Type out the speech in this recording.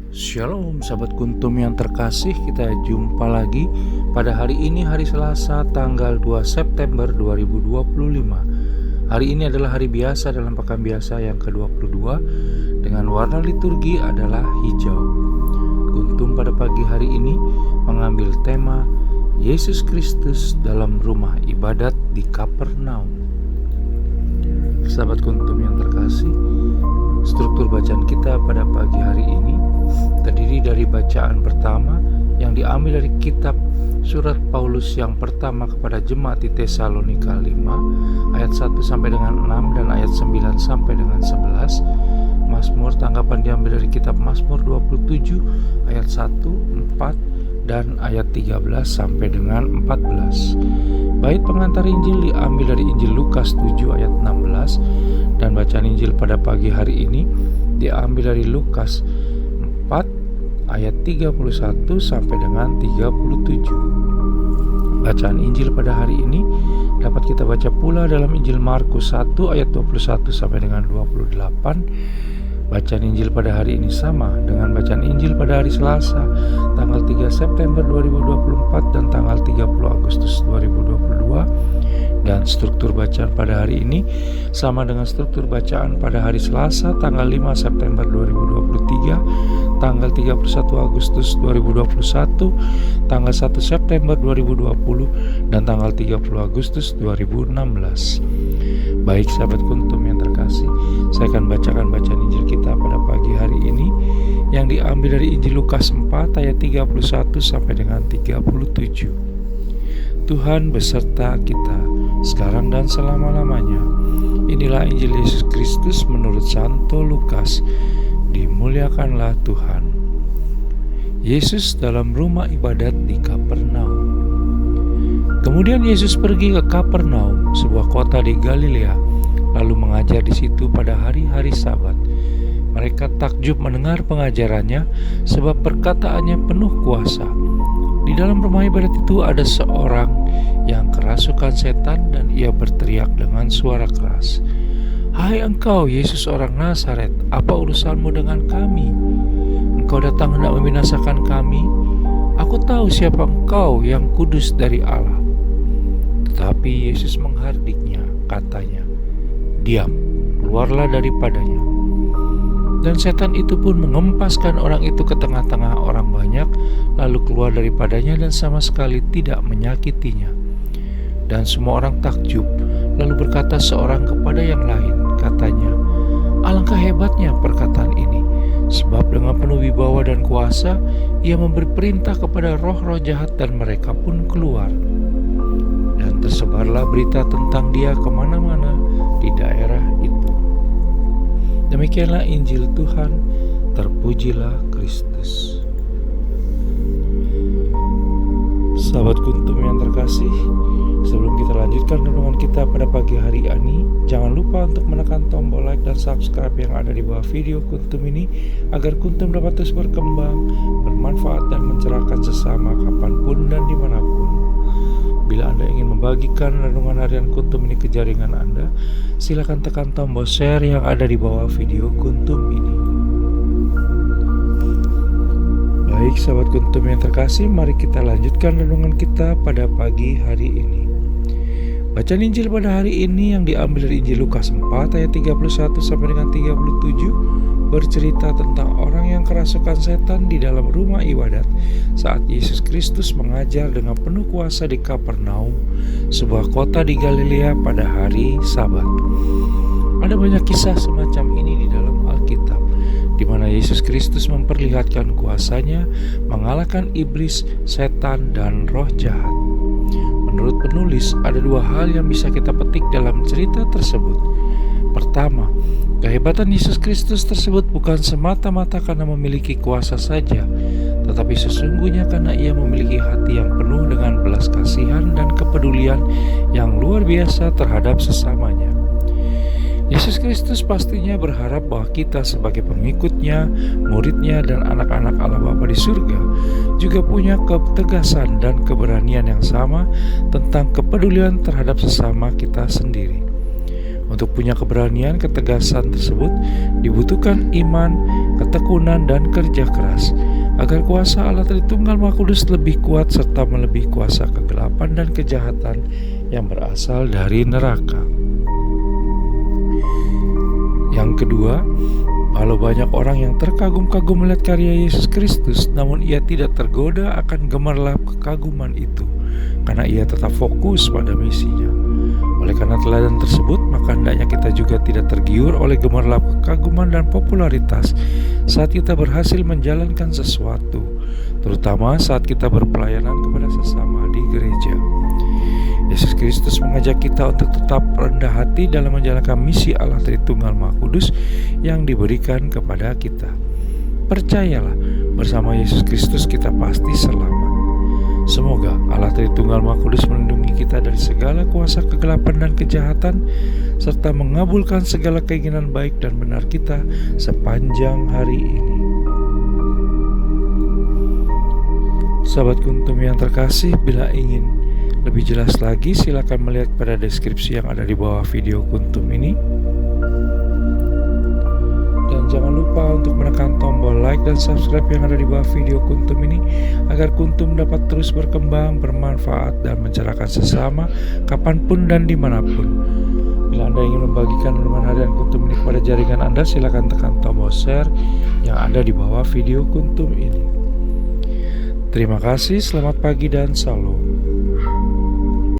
Shalom sahabat kuntum yang terkasih, kita jumpa lagi pada hari ini, hari Selasa tanggal 2 September 2025. Hari ini adalah hari biasa dalam pekan biasa yang ke-22 dengan warna liturgi adalah hijau. Kuntum pada pagi hari ini mengambil tema Yesus Kristus dalam rumah ibadat di Kapernaum. Sahabat kuntum yang terkasih, struktur bacaan kita pada pagi hari ini terdiri dari bacaan pertama yang diambil dari kitab surat Paulus yang pertama kepada jemaat di Tesalonika 5 ayat 1 sampai dengan 6 dan ayat 9 sampai dengan 11. Mazmur tanggapan diambil dari kitab Mazmur 27 ayat 1, 4 dan ayat 13 sampai dengan 14. Bait pengantar Injil diambil dari Injil Lukas 7 ayat 16 dan bacaan Injil pada pagi hari ini diambil dari Lukas 4 ayat 31 sampai dengan 37. Bacaan Injil pada hari ini dapat kita baca pula dalam Injil Markus 1 ayat 21 sampai dengan 28. Bacaan Injil pada hari ini sama dengan bacaan Injil pada hari Selasa tanggal 3 September 2024 dan tanggal 30 Agustus 2022. Dan struktur bacaan pada hari ini sama dengan struktur bacaan pada hari Selasa tanggal 5 September 2023, tanggal 31 Agustus 2021, tanggal 1 September 2020, dan tanggal 30 Agustus 2016. Baik sahabat kuntum yang terkasih, saya akan bacakan bacaan Injil kita pada pagi hari ini yang diambil dari Injil Lukas 4 ayat 31 sampai dengan 37. Tuhan beserta kita sekarang dan selama-lamanya. Inilah Injil Yesus Kristus menurut Santo Lukas. Dimuliakanlah Tuhan. Yesus dalam rumah ibadat di Kapernaum. Kemudian Yesus pergi ke Kapernaum, sebuah kota di Galilea, lalu mengajar di situ pada hari-hari Sabat. Mereka takjub mendengar pengajarannya, sebab perkataannya penuh kuasa. Di dalam rumah ibadat itu ada seorang yang kerasukan setan dan ia berteriak dengan suara keras, "Hai engkau Yesus orang Nazaret, apa urusanmu dengan kami? Engkau datang hendak membinasakan kami? Aku tahu siapa engkau, yang kudus dari Allah." Tetapi Yesus menghardiknya, katanya, "Diam, keluarlah daripadanya." Dan setan itu pun mengempaskan orang itu ke tengah-tengah orang banyak, lalu keluar daripadanya dan sama sekali tidak menyakitinya. Dan semua orang takjub, lalu berkata seorang kepada yang lain, katanya, "Alangkah hebatnya perkataan ini, sebab dengan penuh wibawa dan kuasa ia memberi perintah kepada roh-roh jahat dan mereka pun keluar." Dan tersebarlah berita tentang dia kemana-mana di daerah itu. Demikianlah Injil Tuhan, terpujilah Kristus. Sahabat kuntum yang terkasih, sebelum kita lanjutkan renungan kita pada pagi hari ini, jangan lupa untuk menekan tombol like dan subscribe yang ada di bawah video kuntum ini, agar kuntum dapat terus berkembang, bermanfaat dan mencerahkan sesama kapanpun dan dimanapun. Bila Anda ingin membagikan renungan harian kuntum ini ke jaringan Anda, silakan tekan tombol share yang ada di bawah video kuntum ini. Baik sahabat kuntum yang terkasih, mari kita lanjutkan renungan kita pada pagi hari ini. Bacaan Injil pada hari ini yang diambil dari Injil Lukas 4 ayat 31 sampai dengan 37 bercerita tentang orang yang kerasukan setan di dalam rumah ibadat saat Yesus Kristus mengajar dengan penuh kuasa di Kapernaum, sebuah kota di Galilea pada hari Sabat. Ada banyak kisah semacam ini di dalam Alkitab, di mana Yesus Kristus memperlihatkan kuasanya mengalahkan iblis, setan, dan roh jahat. Menurut penulis, ada dua hal yang bisa kita petik dalam cerita tersebut. Pertama, kehebatan Yesus Kristus tersebut bukan semata-mata karena memiliki kuasa saja, tetapi sesungguhnya karena ia memiliki hati yang penuh dengan belas kasihan dan kepedulian yang luar biasa terhadap sesamanya. Yesus Kristus pastinya berharap bahwa kita sebagai pengikutnya, muridnya, dan anak-anak Allah Bapa di surga juga punya ketegasan dan keberanian yang sama tentang kepedulian terhadap sesama kita sendiri. Untuk punya keberanian ketegasan tersebut dibutuhkan iman, ketekunan, dan kerja keras, agar kuasa Allah Tritunggal Maha Kudus lebih kuat serta melebihi kuasa kegelapan dan kejahatan yang berasal dari neraka. Yang kedua, walau banyak orang yang terkagum-kagum melihat karya Yesus Kristus, namun ia tidak tergoda akan gemerlap kekaguman itu, karena ia tetap fokus pada misinya. Oleh karena teladan tersebut, maka hendaknya kita juga tidak tergiur oleh gemerlap kekaguman dan popularitas saat kita berhasil menjalankan sesuatu, terutama saat kita berpelayanan kepada sesama di gereja. Yesus Kristus mengajak kita untuk tetap rendah hati dalam menjalankan misi Allah Tritunggal Maha Kudus yang diberikan kepada kita. Percayalah, bersama Yesus Kristus kita pasti selamat. Semoga Allah Tritunggal Maha Kudus melindungi kita dari segala kuasa kegelapan dan kejahatan, serta mengabulkan segala keinginan baik dan benar kita sepanjang hari ini. Sahabat Kuntum yang terkasih, bila ingin lebih jelas lagi, silakan melihat pada deskripsi yang ada di bawah video Kuntum ini. Dan jangan lupa untuk menekan tombol like dan subscribe yang ada di bawah video Kuntum ini, agar Kuntum dapat terus berkembang, bermanfaat, dan mencerahkan sesama kapanpun dan dimanapun. Bila Anda ingin membagikan renungan harian Kuntum ini kepada jaringan Anda, silakan tekan tombol share yang ada di bawah video Kuntum ini. Terima kasih, selamat pagi dan salam.